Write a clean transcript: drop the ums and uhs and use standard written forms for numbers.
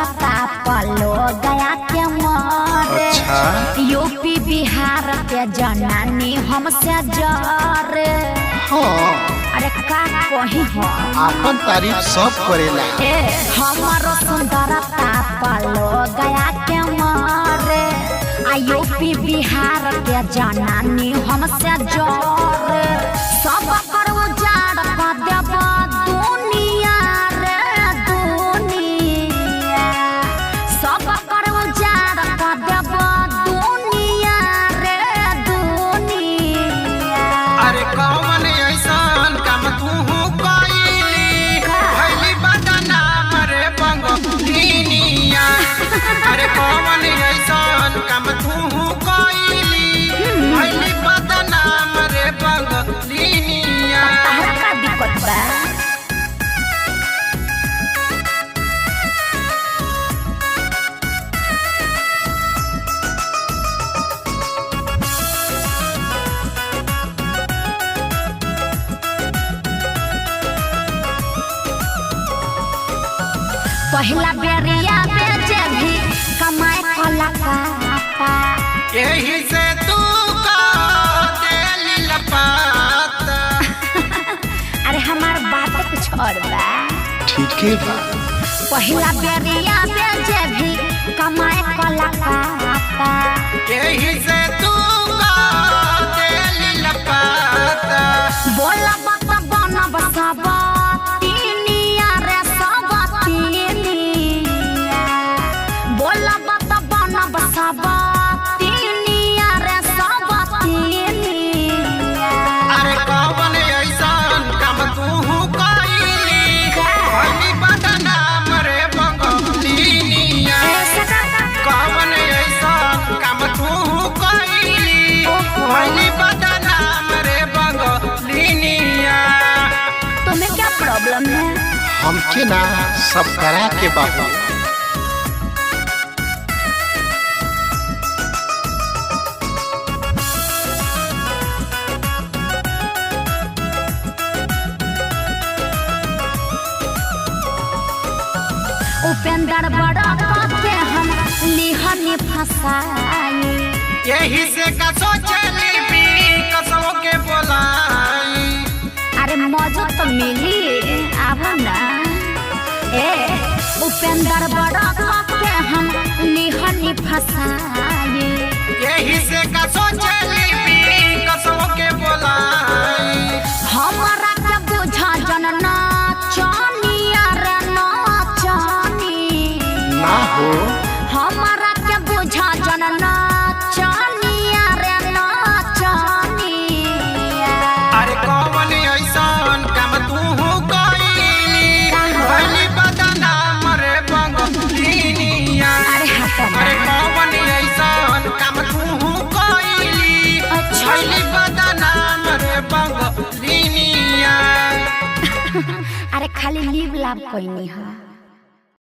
सुंदरता पलो गया के मारे। अच्छा यूपी बिहार के जनानी हमसे जरे। हाँ अरे का कही हो आपन तारीफ सब करेला। हमारो सुंदरता पलो गया के मारे। यूपी बिहार के जनानी हमसे जरे। सब पर उजाड़ कर देब दुनिया रे दुनिया। सब पर उजाड़ कर देब दुनिया रे दुनिया। अरे कौन ऐसन काम तू कइली भइली बदनाम रे बंगलिनिया। अरे कौन ऐसन काम तू कइली भइली बदनाम रे बंगलिनिया। तहरा का दिक्कत बा? पहला बेरिया बेचे भी कमाए कला काटा। यही से तू का देली लपाता। अरे हमार बात कुछ और बा। ठीक है बा। पहला बेरिया बेचे भी कमाए कला काटा। यही से तू का देली लपाता। बोला बात बनब सब तीनिया रे सब तीनिया। बोला बात बनब सब तीनिया रे सब तीनिया। अरे कौन ऐसन काम तू कइली भइली बदनाम रे बंगलिनिया। कौन ऐसन काम तू कइली भइली बदनाम रे बंगलिनिया। तुम्हें क्या प्रॉब्लम है? हमके ना सब करा के बाबू। उपेंद्र बड़ा के हम लिहनी फसाई। यही से का सोचली भी कसो के बोलाई। अरे मौजूद तो मिली अब ना। उपेंद्र बड़ा के हम लिहनी फसाई। यही से का सोचली भी कसो के बोलाई। हमारा के बुझा जन नाचनिया रे नाचनी। ना हो हमारा के बुझा जन नाचनिया रे नाचनिया। अरे कौन ऐसन काम तू कइली भइली बदनाम रे बंगलिनिया। अरे हटो ना। अरे कौन ऐसन काम तू कइली भइली बदनाम रे बंगलिनिया। अरे खाली लीव लाभ कोई नहीं है।